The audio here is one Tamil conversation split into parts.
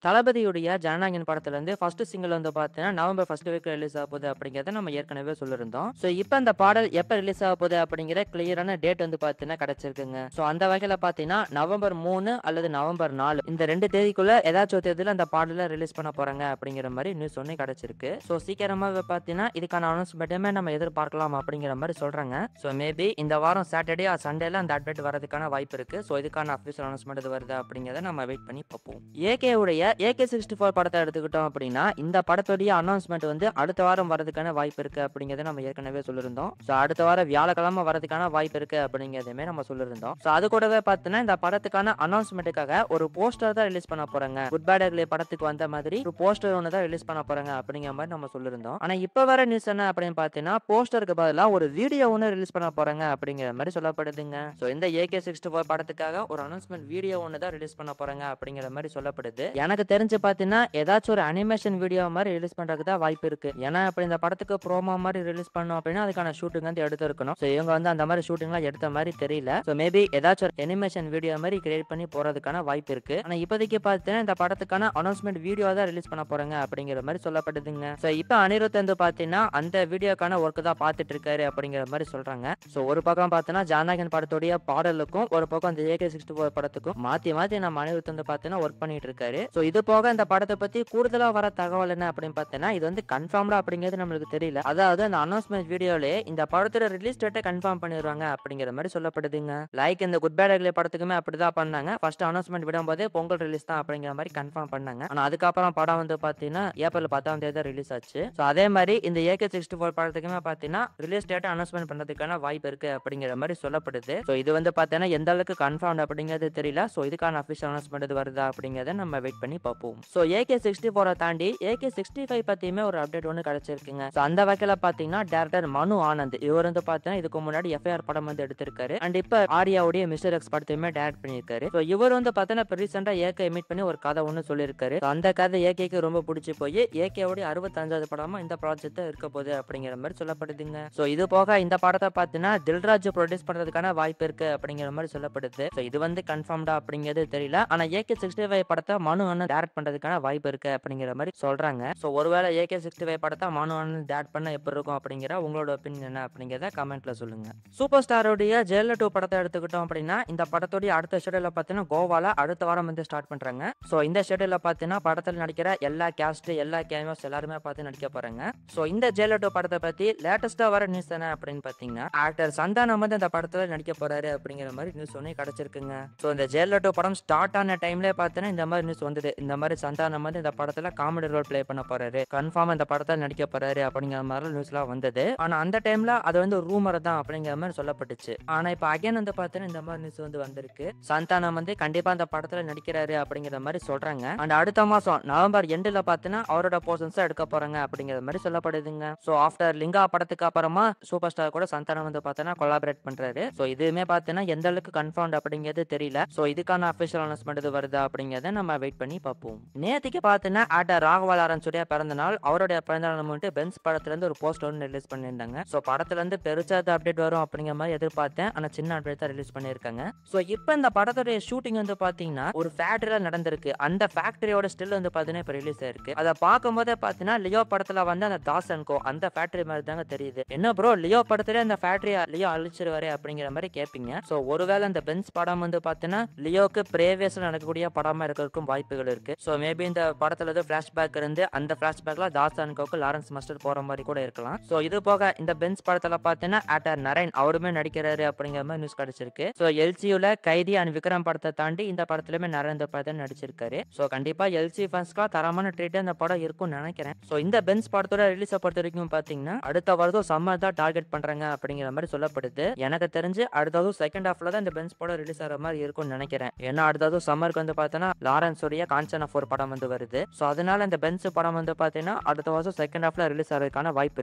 தளபதியுடைய ஜனநாயகன் படத்துலருந்து ஃபர்ஸ்ட் சிங்கிள் வந்து பார்த்தீங்கன்னா, நவம்பர் 1 வீக் ரிலீஸ் ஆகப்போகுது அப்படிங்கிறத நம்ம ஏற்கனவே சொல்லியிருந்தோம். ஸோ, இப்ப அந்த பாடல் எப்ப ரிலீஸ் ஆகப்போகுது அப்படிங்கிற கிளியரான டேட் வந்து பார்த்தீங்கன்னா கிடைச்சிருக்குங்க. ஸோ, அந்த வகையில பார்த்தீங்கன்னா, நவம்பர் 3 அல்லது நவம்பர் 4 இந்த 2 தேதிக்குள்ள ஏதாச்சும் ஒரு தேதியில அந்த பாடல ரிலீஸ் பண்ண போறாங்க அப்படிங்கிற மாரி நியூஸ் ஒண்ணு கிடைச்சிருக்கு. ஸோ, சீக்கிரமாவே பார்த்தீங்கன்னா, இதுக்கான அனௌன்ஸ்மென்ட்டுமே நம்ம எதிர்பார்க்கலாம் அப்படிங்கிற மாரி சொல்றாங்க. ஸோ, மேபி இந்த வாரம் சாட்டர்டே ஆர் சண்டேல அந்த அப்டேட் வரதுக்கான வாய்ப்பு இருக்கு. ஸோ, இதுக்கான அஃபிஷியல் அனௌன்ஸ்மென்ட் எது வருதா அப்படிங்கிறத நம்ம வெயிட் பண்ணி பார்ப்போம். ஏகே உடைய AK64 படத்த எடுத்துக்கிட்டோம் அப்படின்னா, இந்த படத்துடைய அனௌன்ஸ்மென்ட் வந்து அடுத்த வாரம் வரதுக்கான வாய்ப்பு இருக்கு அப்படிங்கிறத நம்ம ஏற்கனவே சொல்லியிருந்தோம். ஸோ, அடுத்த வாரம் வியாழக்கிழமை வரதுக்கான வாய்ப்பு இருக்கு அப்படிங்கிறதையுமே நம்ம சொல்லியிருந்தோம். ஸோ, அது கூடவே பார்த்தீங்கன்னா, இந்த படத்துக்கான அனௌன்ஸ்மென்ட்டுக்காக ஒரு போஸ்டர் தான் ரிலீஸ் பண்ண போறாங்க. குட் பேட் அக்லி படத்துக்கு வந்த மாதிரி ஒரு போஸ்டர் ஒண்ணு தான் ரிலீஸ் பண்ண போறாங்க அப்படிங்கிற மாரி நம்ம சொல்லியிருந்தோம். ஆனா இப்ப வர நியூஸ் என்ன அப்படின்னு பார்த்தீங்கன்னா, போஸ்டருக்கு பதிலா ஒரு வீடியோ ஒண்ணு ரிலீஸ் பண்ண போறாங்க அப்படிங்கிற மாரி சொல்லப்படுதுங்க. ஸோ, இந்த AK64 படத்துக்காக ஒரு அனௌன்ஸ்மென்ட் வீடியோ ஒண்ணு தான் ரிலீஸ் பண்ண போறாங்க அப்படிங்கிற மாரி சொல்லப்படுது. எனக்கு தெரிஞ்சு பார்த்தீங்கன்னா, ஏதாச்சும் ஒரு அனிமேஷன் வீடியோ மாரி ரிலீஸ் பண்றதுக்கு தான் வாய்ப்பு இருக்கு. ஏன்னா, இப்ப இந்த படத்துக்கு ப்ரோமோ மாரி ரிலீஸ் பண்ணோம் அப்படின்னா, அதுக்கான ஷூட்டிங் வந்து எடுத்திருக்கணும். ஸோ, இவங்க வந்து அந்த மாரி ஷூட்டிங்லாம் எடுத்த மாரி தெரியல. ஸோ, மேபி ஏதாச்சும் ஒரு அனிமேஷன் வீடியோ மாரி கிரியேட் பண்ணி போறதுக்கான வாய்ப்பு இருக்கு. ஆனா இப்போதைக்கு பார்த்தீங்கன்னா, இந்த படத்துக்கான அனௌன்ஸ்மென்ட் வீடியோ தான் ரிலீஸ் பண்ண போறாங்க அப்படிங்கிற மாரி சொல்லப்படுதுங்க. ஸோ, இப்ப அனிருத் வந்து பார்த்தீங்கன்னா, அந்த வீடியோக்கான ஒர்க் தான் பார்த்துட்டு இருக்காரு அப்படிங்கிற மாரி சொல்றாங்க. ஸோ, ஒரு பக்கம் பார்த்தீங்கன்னா, ஜனநாயகன் படத்துடைய பாடலுக்கும், ஒரு பக்கம் அந்த AK64 படத்துக்கும் மாத்தி மாத்தி நம்ம அனிருத் வந்து பார்த்தீங்கன்னா ஒர்க் பண்ணிட்டு இருக்காரு. ஸோ, இது போக இந்த படத்த பத்தி கூடுதலா வர தகவல் என்ன அப்படின்னு பார்த்தீங்கன்னா, இது வந்து கன்ஃபார்ம்டா அப்படிங்கிறது நம்மளுக்கு தெரியல. அதாவது அந்த அனௌன்ஸ்மென்ட் வீடியோலயே இந்த படத்தோட ரிலீஸ் டேட்ட கன்ஃபார்ம் பண்ணிருவாங்க அப்படிங்கிற மாரி சொல்லப்படுதுங்க. லைக் இந்த குட் பேட் அக்லி படத்துக்குமே அப்படிதான் பண்ணாங்க. ஃபர்ஸ்ட் அனௌன்ஸ்மென்ட் விடும்போதே பொங்கல் ரிலீஸ் தான் அப்படிங்கிற மாரி கன்ஃபார்ம் பண்ணாங்க. ஆனா அதுக்கப்புறம் படம் வந்து பார்த்தீங்கன்னா, ஏப்ரல் 10ஆம் தேதி தான் ரிலீஸ் ஆச்சு. ஸோ, அதே மாரி இந்த AK64 படத்துக்குமே பார்த்தீங்கன்னா, ரிலீஸ் டேட்ட அனௌன்ஸ்மென்ட் பண்றதுக்கான வாய்ப்பு இருக்கு அப்படிங்கிற மாரி சொல்லப்படுது. ஸோ, இது வந்து பார்த்தீங்கன்னா, எந்த அளவுக்கு கன்ஃபார்ம்ட் அப்படிங்கிறது தெரியல. ஸோ, இதுக்கான அஃபிஷியல் அனௌன்ஸ்மென்ட் எது வருதா அப்படிங்கிறத நம்ம வெயிட் பண்ணி பார்ப்போம். ஸோ, AK64 தாண்டி AK65 பத்தியுமே ஒரு அப்டேட் ஒண்ணு கிடைச்சிருக்குங்க. ஸோ, அந்த வகையில பார்த்தீங்கன்னா, டைரக்டர் மனு ஆனந்த் இவர் வந்து பார்த்தீங்கன்னா, இதுக்கு முன்னாடி FIR படம் வந்து எடுத்திருக்காரு. அண்ட் இப்ப ஆர்யாவுடைய மிஸ்டர் எக்ஸ் படத்தையுமே டைரக்ட் பண்ணியிருக்காரு. ஸோ, இவர் வந்து பார்த்தீங்கன்னா, இப்ப ரீசென்ட்டா AK மீட் பண்ணி ஒரு கதை ஒண்ணு சொல்லியிருக்காரு. ஸோ, அந்த கதை AKக்கு ரொம்ப புடிச்சு போய் AKவுடைய 65வது படமா இந்த ப்ராஜெக்ட் இருக்க போகுது அப்படிங்கிற மாரி சொல்லப்படுதுங்க. ஸோ, இது போக இந்த படத்த பார்த்தீங்கன்னா, தில்ராஜ் ப்ரொடியூஸ் பண்றதுக்கான வாய்ப்பு இருக்கு அப்படிங்கிற மாரி சொல்லப்படுது. ஸோ, இது வந்து கன்ஃபார்ம்டா அப்படிங்கிறது தெரியல. ஆனா AK65 படத்த மனு அண்ணன் டைரக்ட் பண்றதுக்கான வாய்ப்பு இருக்கு அப்படிங்கிற மாரி சொல்றாங்க. ஸோ, ஒருவேளை AK65 படத்த மனு அண்ணன் டைரக்ட் பண்ணா எப்படி இருக்கும் அப்படிங்கிற உங்களோட ஒப்பீனியன் என்ன அப்படிங்கிறத கமெண்ட்ல சொல்லுங்க. சூப்பர் ஸ்டாருடைய ஜெயிலர் 2 படத்த எடுத்துக்கிட்டோம் அப்படின்னா, இந்த படத்துடைய அடுத்த ஷெட்யூல்ல பார்த்தீங்கன்னா, கோவால அடுத்த வாரம் வந்து ஸ்டார்ட் பண்றாங்க. ஸோ, இந்த ஷெட்யூல்ல பார்த்தீங்கன்னா, படத்துல நடிக்கிற எல்லா கேஸ்ட், எல்லா கேமியோஸ் எல்லாருமே பார்த்து நடிக்க போறாங்க. ஸோ, இந்த ஜெயிலர் 2 படத்த பத்தி லேட்டஸ்ட்டா வர நியூஸ் என்ன அப்படின்னு பார்த்தீங்கன்னா, ஆக்டர் சந்தானம் வந்து இந்த படத்துல நடிக்க போறாரு அப்படிங்கிற மாரி நியூஸ் ஒண்ணு கிடைச்சிருக்குங்க. ஸோ, இந்த ஜெயிலர் 2 படம் ஸ்டார்ட் ஆன டைம்லயே பார்த்தீங்கன்னா, இந்த மாரி நியூஸ் வந்தது. இந்த மாரி சந்தானம் வந்து இந்த படத்துல காமெடி ரோல் ப்ளே பண்ண போறாரு. கன்ஃபார்மா இந்த படத்துல நடிக்க போறாரு அப்படிங்கிற மாரி நியூஸ்லாம் வந்தது. ஆனா அந்த டைம்ல அது வந்து ரூமர் தான் அப்படிங்கிற மாரி சொல்லப்பட்டுச்சு. ஆனா இப்ப அகைன் வந்து பார்த்தீங்கன்னா, இந்த மாரி நியூஸ் வந்து வந்திருக்கு. சந்தானம் வந்து கண்டிப்பா இந்த படத்துல நடிக்கிறாரு அப்படிங்கிற மாரி சொல்றாங்க. அண்ட் அடுத்த மாசம் நவம்பர் எண்டுல பார்த்தீங்கன்னா, அவரோட போர்ஷன்ஸ் எடுக்க போறாங்க அப்படிங்கிற மாரி சொல்லப்படுதுங்க. ஸோ, ஆஃப்டர் லிங்கா படத்துக்கு அப்புறமா சூப்பர் ஸ்டார் கூட சந்தானம் வந்து பார்த்தீங்கன்னா கொலாபரேட் பண்றாரு. ஸோ, இதுவுமே பார்த்தீங்கன்னா எந்த அளவுக்கு கன்ஃபார்ம்ட் அப்படிங்கிறது தெரியல. ஸோ, இதுக்கான அஃபிஷியல் அனௌன்ஸ்மென்ட் எது வருதா அப்படிங்கிறத நம்ம வெயிட் பண்ணி பார்ப்போம். நேத்துக்கு பார்த்தீங்கன்னா, ஆக்டர் ராகவா லாரன்ஸுடைய பிறந்த நாள். அவருடைய பிறந்த நாள் முன்னிட்டு பென்ஸ் படத்துல இருந்து ஒரு போஸ்டர் ஒன்னு ரிலீஸ் பண்ணியிருந்தாங்க. ஸோ, படத்துல இருந்து பெருசா அப்டேட் வரும் அப்படிங்கிற மாதிரி எதிர்பார்த்தேன். ஆனா சின்ன அப்டேட் தான் ரிலீஸ் பண்ணியிருக்காங்க. ஸோ, இப்போ இந்த படத்துடைய ஷூட்டிங் வந்து பார்த்தீங்கன்னா, ஒரு ஃபேக்டரியில நடந்திருக்கு. அந்த ஃபேக்டரியோட ஸ்டில் வந்து பார்த்தீங்கன்னா இப்போ ரிலீஸ் ஆயிருக்கு. அதை பார்க்கும்போதே பார்த்தீங்கன்னா, லியோ படத்துல வந்து அந்த தாஸ் அண்ட் கோ அந்த ஃபேக்டரி மாதிரி தாங்க தெரியுது. என்ன ப்ரோ லியோ படத்துல அந்த ஃபேக்டரியை லியோ அழிச்சிருவாரு அப்படிங்கிற மாதிரி கேட்பீங்க. ஸோ, ஒருவேளை இந்த பென்ஸ் படம் வந்து பார்த்தீங்கன்னா, லியோக்கு பிரேவியஸ்ல நடக்கக்கூடிய படமா இருக்கிறதுக்கும் வாய்ப்புகள் இருக்கு. ஸோ, மேபி இந்த படத்துல ஏதோ ஃபிளாஷ்பேக் இருந்து அந்த ஃபிளாஷ்பேக்ல தாஸ் அண்ட் கோக்கு லாரன்ஸ் மாஸ்டர் போற மாதிரி கூட இருக்கலாம். ஸோ, இது போக இந்த பென்ஸ் படத்துல பார்த்தீங்கன்னா, ஆக்டர் நரேன் அவருமே நடிக்கிறாரு அப்படிங்கிற மாதிரி நியூஸ் கிடைச்சிருக்கு. ஸோ, LCUல கைதி அண்ட் விக்ரம் படத்தை தாண்டி இந்த படத்துலயுமே நரேன் இந்த படத்தை நடிச்சிருக்காரு. ஸோ, கண்டிப்பா LC ஃபேன்ஸ்க்குலாம் தரமான ட்ரீட் இந்த படம் இருக்கும்னு நினைக்கிறேன். ஸோ, இந்த பென்ஸ் படத்தோட ரிலீஸை பொறுத்த வரைக்கும் பார்த்தீங்கன்னா, அடுத்த வருடம் சம்மர் தான் டார்கெட் பண்றாங்க அப்படிங்கிற மாதிரி சொல்லப்படுது. எனக்கு தெரிஞ்சு அடுத்தது செகண்ட் ஹாஃப்ல தான் இந்த பென்ஸ் படம் ரிலீஸ் ஆகிற மாதிரி இருக்கும்னு நினைக்கிறேன். ஏன்னா அடுத்தது சம்மருக்கு வந்து பார்த்தீங்கன்னா லாரன்ஸ் உடைய காஞ்சனா 4 படம் வந்து வருது. ஸோ, அதனால இந்த பென்ஸ் படம் வந்து பார்த்தீங்கன்னா அடுத்த வருஷம் செகண்ட் ஹாஃப்ல ரிலீஸ் ஆகிறதுக்கான வாய்ப்பு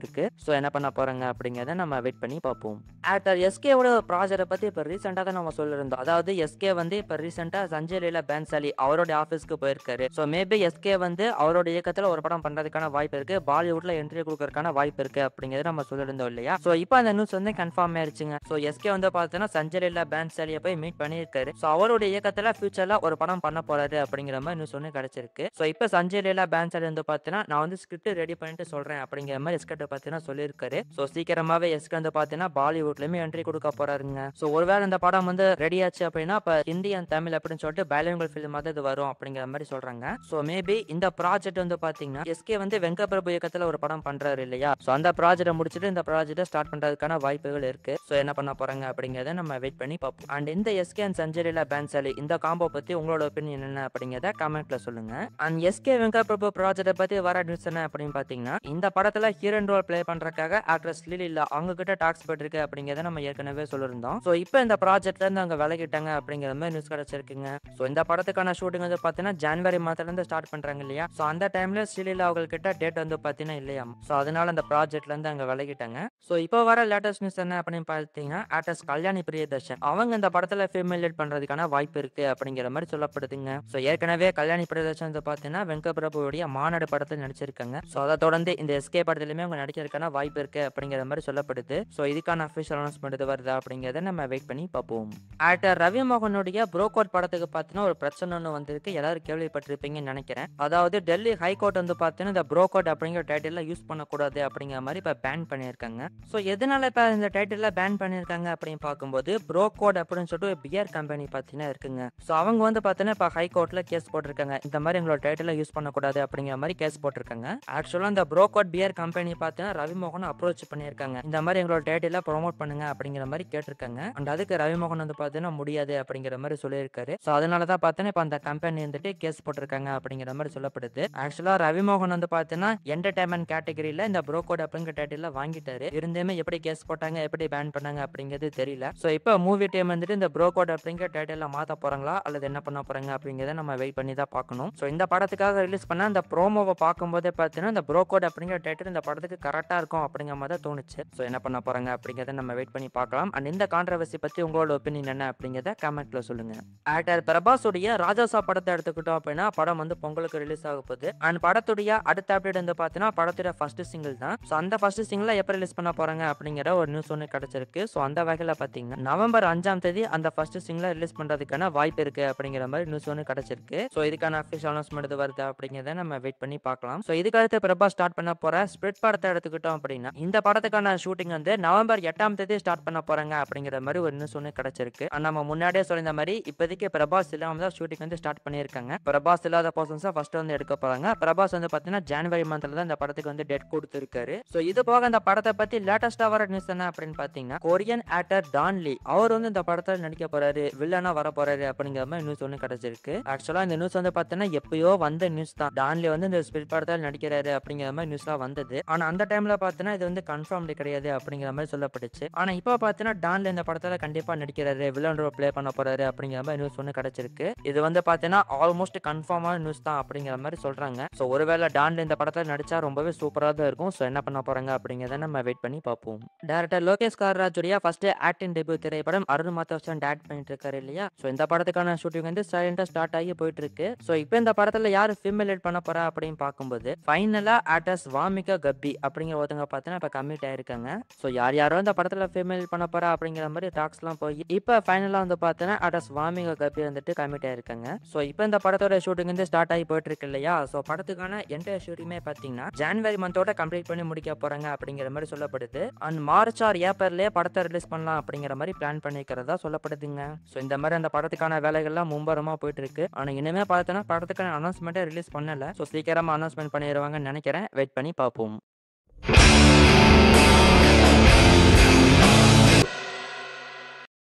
இருக்கு. ஸோ, என்ன பண்ண போறாங்க அப்படிங்கிறத நம்ம வெயிட் பண்ணி பார்ப்போம். ஆக்டர் SKவோட ப்ராஜெக்ட்டை பத்தி இப்போ ரீசெண்டாக தான் நம்ம சொல்லியிருந்தோம். அதாவது SK வந்து இப்போ ரீசெண்டா சஞ்சய் லீலா பேன்சாலி அவரோட ஆஃபீஸ்க்கு போயிருக்காரு. ஸோ, மேபி SK வந்து அவரோட இயக்கத்தில் ஒரு படம் பண்றதுக்கான வாய்ப்பு இருக்கு. பாலிவுட்ல என்ட்ரி கொடுக்கறதுக்கான வாய்ப்பு இருக்கு அப்படிங்கிறத நம்ம சொல்லியிருந்தோம் இல்லையா? ஸோ, இப்போ அந்த நியூஸ் வந்து கன்ஃபார்ம் ஆயிருச்சுங்க. ஸோ, SK வந்து பார்த்தீங்கன்னா சஞ்சய் லீலா பேன்சாலியை போய் மீட் பண்ணியிருக்காரு. ஸோ, அவருடைய இயக்கத்தில் ஃபியூச்சர்ல ஒரு படம் பண்ண போறாரு அப்படிங்கிற மாதிரி நியூஸ் ஒண்ணு கிடைச்சிருக்கு. ஸோ இப்ப சஞ்சய் லீலா பான்சாலி வந்து பார்த்தீங்கன்னா, நான் வந்து ஸ்கிரிப்ட் ரெடி பண்ணிட்டு சொல்றேன் அப்படிங்கிற மாரி எஸ்கே பார்த்தீங்கன்னா சொல்லியிருக்காரு. ஸோ சீக்கிரமாவே எஸ்கே வந்து பார்த்தீங்கன்னா பாலிவுட்லயுமே என்ட்ரி குடுக்க போறாருங்க. ஸோ ஒருவேளை இந்த படம் வந்து ரெடி ஆச்சு அப்படின்னா, அப்ப ஹிந்தி அண்ட் தமிழ் அப்படின்னு சொல்லிட்டு பைலிங்குவல் ஃபிலிமா தான் இது வரும் அப்படிங்கிற மாரி சொல்றாங்க. ஸோ மேபி இந்த ப்ராஜெக்ட் வந்து பார்த்தீங்கன்னா, எஸ்கே வந்து வெங்கட் பிரபு இயக்கத்துல ஒரு படம் பண்றாரு இல்லையா? ஸோ அந்த ப்ராஜெக்ட்ட முடிச்சுட்டு இந்த ப்ராஜெக்ட்ட ஸ்டார்ட் பண்றதுக்கான வாய்ப்புகள் இருக்கு. ஸோ என்ன பண்ண போறாங்க அப்படிங்கிறத நம்ம வெயிட் பண்ணி பார்ப்போம். அண்ட் இந்த எஸ்கே அண்ட் சஞ்சய் லீலா பான்சாலி இந்த காம்போ பத்தி உங்களோட ஒப்பீனியன் என்ன அப்படிங்கிறத கமெண்ட்ல சொல்லுங்க. அண்ட் எஸ்கே வெங்கட் பிரபு ப்ராஜெக்ட்ட பத்தி வர நியூஸ் என்ன அப்படின்னு பார்த்தீங்கன்னா, இந்த படத்துல ஹீரோயின் ரோல் ப்ளே பண்றதுக்காக ஆக்ட்ரஸ் லிலிலா அவங்க கிட்ட டாக்ஸ் போயிருக்கு அப்படிங்கிறத நம்ம ஏற்கனவே சொல்லியிருந்தோம். ஸோ இப்போ இந்த ப்ராஜெக்ட்ல இருந்து அவங்க விலகிட்டாங்க அப்படிங்கிற மாதிரி நியூஸ் கிடைச்சிருக்குங்க. ஸோ இந்த படத்துக்கான ஷூட்டிங் வந்து பார்த்தீங்கன்னா ஜனவரி மாதத்துல இருந்து ஸ்டார்ட் பண்றாங்க இல்லையா? ஸோ அந்த டைம்ல ஸ்ரீலீலா அவங்க கிட்ட டேட் வந்து பார்த்தீங்கன்னா இல்லையாம். ஸோ அதனால அந்த ப்ராஜெக்ட்ல இருந்து அங்க விலகிட்டாங்க. ஸோ இப்போ வர லேட்டஸ்ட் நியூஸ் என்ன அப்படின்னு பார்த்தீங்கன்னா, ஆக்ட்ரஸ் கல்யாணி பிரியதர்ஷன் அவங்க இந்த படத்துல ஃபீமேல் லீட் பண்றதுக்கான வாய்ப்பு இருக்கு அப்படிங்கிற மாதிரி சொல்லப்படுதுங்க. ஸோ ஏற்கனவே கல்யாணி பிரியதர்ஷன் வந்து பார்த்தீங்கன்னா வெங்கட் பிரபுவுடைய மாநாடு படத்தில் நடிச்சிருக்காங்க. ஸோ அதை தொடர்ந்து இந்த எஸ்கே படத்துலயுமே அவங்க நடிக்கிறதுக்கான வாய்ப்பு இருக்கு அப்படிங்கிற மாதிரி சொல்லப்படுது. ஸோ இதுக்கான அஃபிஷியல் அனௌன்ஸ்மெண்ட் வருதா அப்படிங்கிறத நம்ம வெயிட் பண்ணி பார்ப்போம். ஆக்டர் ரவி மோகனுடைய ப்ரோகோட் படத்துக்கு பார்த்தீங்கன்னா ஒரு பிரச்சனை ஒன்று வந்திருக்கு. எல்லாரும் கேள்விப்பட்டிருப்பீங்கன்னு நினைக்கிறேன். அதாவது டெல்லி ஹைகோர்ட் வந்து பார்த்தீங்கன்னா இந்த ப்ரோகோட் அப்படிங்கிற டைட்டில் யூஸ் பண்ணக்கூடாது அப்படிங்கிற மாதிரி இப்போ பேன் பண்ணியிருக்காங்க. ஸோ எதனால இப்போ இந்த டைட்டில் பேன் பண்ணியிருக்காங்க அப்படின்னு பார்க்கும்போது ப்ரோகோட் அப்படின்னு சொல்லிட்டு ஒரு பியர் கம்பெனி பார்த்தீங்கன்னா இருக்குங்க. ஸோ அவங்க வந்து பார்த்தீங்கன்னா இப்போ ஹைகோர்ட்ல கேஸ் போட்டிருக்காங்க. இந்த மாதிரி எங்களோட டைட்டில் யூஸ் பண்ணக்கூடாது அப்படிங்கிற மாதிரி கேஸ் போட்டிருக்காங்க. ஆக்சுவலாக இந்த ப்ரோகோட் பியர் கம்பெனி பார்த்தீங்கன்னா ரவிமோகன் அப்ரோச் பண்ணியிருக்காங்க. இந்த மாதிரி எங்களோட டைட்டில் ப்ரொமோட் பண்ணுங்க அப்படிங்கிற மாதிரி கேட்டிருக்காங்க. அண்ட் அதுக்கு ரவிமோகன் வந்து பார்த்தீங்கன்னா முடியாது அப்படிங்கிற மாதிரி சொல்லியிருக்காரு. ஸோ அதனால தான் பார்த்தீங்கன்னா இப்போ அந்த கம்பெனி வந்துட்டு கேஸ் போட்டிருக்காங்க அப்படிங்கிற மாதிரி சொல்லப்படுது. ஆக்சுவலாக ரவிமோகன் வந்து பார்த்தீங்கன்னா என்டர்டைன்மெண்ட் கேட்டகரியில இந்த ப்ரோகோட் அப்படிங்கிற டைட்டில் வாங்கிட்டாரு. இருந்துமே எப்படி கேஸ் போட்டாங்க எப்படி பேன் பண்ணாங்க அப்படிங்கிறது தெரியல. ஸோ இப்போ மூவி டீம் வந்துட்டு இந்த ப்ரோகோட் அப்படிங்கிற டைட்டில் மாற்ற போறாங்களா அல்லது என்ன பண்ண போறாங்க அப்படிங்கிறத நம்ம வெயிட் பண்ணி தான் பார்க்கணும். ஸோ இந்த படத்துக்காக ரிலீஸ் பண்ண அந்த ப்ரோமோவை பார்க்கும்போதே பார்த்தீங்கன்னா இந்த ப்ரோகோட் அப்படிங்கிற டைட்டில் இந்த படத்துக்கு கரெக்டாக இருக்கும் அப்படிங்கிற மாதிரி தான் தோணுச்சு. ஸோ என்ன பண்ண போறாங்க அப்படிங்கிறத நம்ம வெயிட் பண்ணி பார்க்கலாம். அண்ட் இந்த கான்ட்ரவர்சி பத்தி உங்களோட ஒப்பீனியன் என்ன அப்படிங்கிறத கமெண்ட்ல சொல்லுங்க. ஆக்டர் பிரபாஸுடைய ராஜாசா படத்தை எடுத்துக்கிட்டோம் அப்படின்னா படம் வந்து பொங்கலுக்கு ரிலீஸ் ஆக போகுது. அண்ட் படத்துடைய அடுத்த அப்டேட் வந்து பார்த்தீங்கன்னா படத்துடைய ஃபர்ஸ்ட் சிங்கிள் தான். ஸோ அந்த ஃபர்ஸ்ட் சிங்கிளை எப்போ ரிலீஸ் பண்ண போறாங்க அப்படிங்கிற ஒரு நியூஸ் ஒன்று கிடைச்சிருக்கு. ஸோ அந்த வகையில் பார்த்தீங்கன்னா நவம்பர் 5ஆம் தேதி அந்த ஃபர்ஸ்ட் சிங்கிளை ரிலீஸ் பண்றதுக்கான வாய்ப்பு இருக்கு அப்படிங்கிற மாதிரி நியூஸ் ஒன்று கிடைச்சிருக்கு. ஸோ இதுக்கான அஃபிஷியல் அனௌன்ஸ்மெண்ட் வருது அப்படிங்கிறத நம்ம வெயிட் பண்ணி பார்க்கலாம். ஸோ இதுக்கு அடுத்து பிரபாஸ் ஸ்டார்ட் பண்ண போற ஸ்பிரிட் படத்தை எடுத்துக்கிட்டோம் அப்படின்னா இந்த படத்துக்கான ஷூட்டிங் வந்து நவம்பர் 8ஆம் தேதி ஸ்டார்ட் பண்ண போறாங்க அப்படிங்கிற மாதிரி ஒரு நியூஸ் ஒன்று கிடைச்சிருக்கு. நம்ம முன்னாடியே சொல்லியிருந்த மாதிரி இப்போதைக்கு பிரபாஸ் இல்லாம தான் ஷூட்டிங் வந்து ஸ்டார்ட் பண்ணியிருக்காங்க. பிரபாஸ் இல்லாத பர்சன்ஸா ஃபர்ஸ்ட் வந்து எடுக்க போறாங்க. பிரபாஸ் வந்து பார்த்தீங்கன்னா ஜனவரி மந்த்ல தான் இந்த படத்துக்கு வந்து டேட் கொடுத்திருக்காரு. ஸோ இது போக இந்த படத்தை பத்தி லேட்டஸ்டா வர நியூஸ் என்ன அப்படின்னு பார்த்தீங்கன்னா கொரியன் ஆக்டர் டான் லீ அவர் வந்து இந்த படத்தில் நடிக்க போறாரு, வில்லனா வர போறாரு அப்படிங்கிற மாதிரி நியூஸ் ஒன்று கிடைச்சிருக்கு. ஆக்சுவலா இந்த நியூஸ் வந்து பார்த்தீங்கன்னா எப்பயோ வந்த நியூஸ் தான். டான் லீ வந்து இந்த ஸ்பிரிட் படத்தில் நடிக்கிறாரு அப்படிங்கிற மாதிரி நியூஸ்லாம் வந்தது. ஆனா அந்த டைம்ல பார்த்தீங்கன்னா இது வந்து கன்ஃபார்ம்டு கிடையாது அப்படிங்கிற மாதிரி சொல்லப்பட்டுச்சு. ஆனா இப்போ பார்த்தீங்கன்னா டான் லீ இந்த படத்தில் கண்டிப்பா நடிக்கிறாரு, வில்லன் ரோல் ப்ளே பண்ண போறாரு அப்படிங்கிற மாதிரி நியூஸ் ஒன்று கிடைச்சிருக்கு. இது வந்து பார்த்தீங்கன்னா ஆல்மோஸ்ட் கன்ஃபார்மான நியூஸ் தான் அப்படிங்கிற மாதிரி சொல்றாங்க. ஸோ ஒருவேளை டான் லீ இந்த படத்தில் நடிச்சா ரொம்பவே சூப்பராக தான் இருக்கும். ஸோ என்ன பண்ண போறாங்க அப்படிங்கிறத நம்ம வெயிட் பண்ணி பார்ப்போம். டைரக்டர் லோகேஷ் கனகராஜுடைய ஃபர்ஸ்ட் ஆக்டிங் டெபியூ திரைப்படம் அருண் மாதவன் டைரக்ட் பண்ணிட்டு இருக்காரு இல்லையா? ஸோ இந்த படத்துக்கான ஷூட்டிங் வந்து சைலண்டா ஸ்டார்ட் ஆகி போயிட்டு இருக்கு. ஸோ இப்போ இந்த படத்துல யாரு ஃபீமேல் லீட் பண்ண போறா அப்படின்னு பார்க்கும்போது ஃபைனலா ஆக்டர்ஸ் வாமிகா கப்பி அப்படிங்கிற ஒருத்தவங்க பார்த்தீங்கன்னா இப்போ கமிட் ஆயிருக்காங்க. ஸோ யாரோ இந்த படத்துல ஃபீமேல் பண்ண போறா அப்படிங்கிற மாதிரி டாக்ஸ்லாம் போய் இப்போ ஃபைனலா வந்து பார்த்தீங்கன்னா ஆக்டர்ஸ் வாமிகா கப்பி வந்துட்டு கமிட் ஆயிருக்காங்க. ஸோ இப்போ இந்த படத்தோட ஷூட்டிங் வந்து ஸ்டார்ட் ஆகி போயிட்டு இருக்கு இல்லையா? ஸோ படத்துக்கான என்டையர் ஷூட்டிங்குமே பார்த்தீங்கன்னா ஜனவரி மந்தோட கம்ப்ளீட் பண்ணி முடிக்க போறாங்க அப்படிங்கிற மாதிரி சொல்லப்படுது. அண்ட் மார்ச் ஆர் ஏப்ரல்லே படத்தை ரிலீஸ் பண்ணலாம் அப்படிங்கிற மாதிரி பிளான் பண்ணிக்கிறதா சொல்லப்படுதுங்க. ஸோ இந்த மாதிரி அந்த படத்துக்கான வேலைகள்லாம் மும்பரமா போயிட்டு இருக்கு. ஆனா இனிமே பார்த்தோன்னா படத்துக்கான அனௌன்ஸ்மெண்ட்டே ரிலீஸ் பண்ணல. ஸோ சீக்கிரமா அனௌன்ஸ்மெண்ட் பண்ணிடுவாங்கன்னு நினைக்கிறேன். வெயிட் பண்ணி பார்ப்போம்.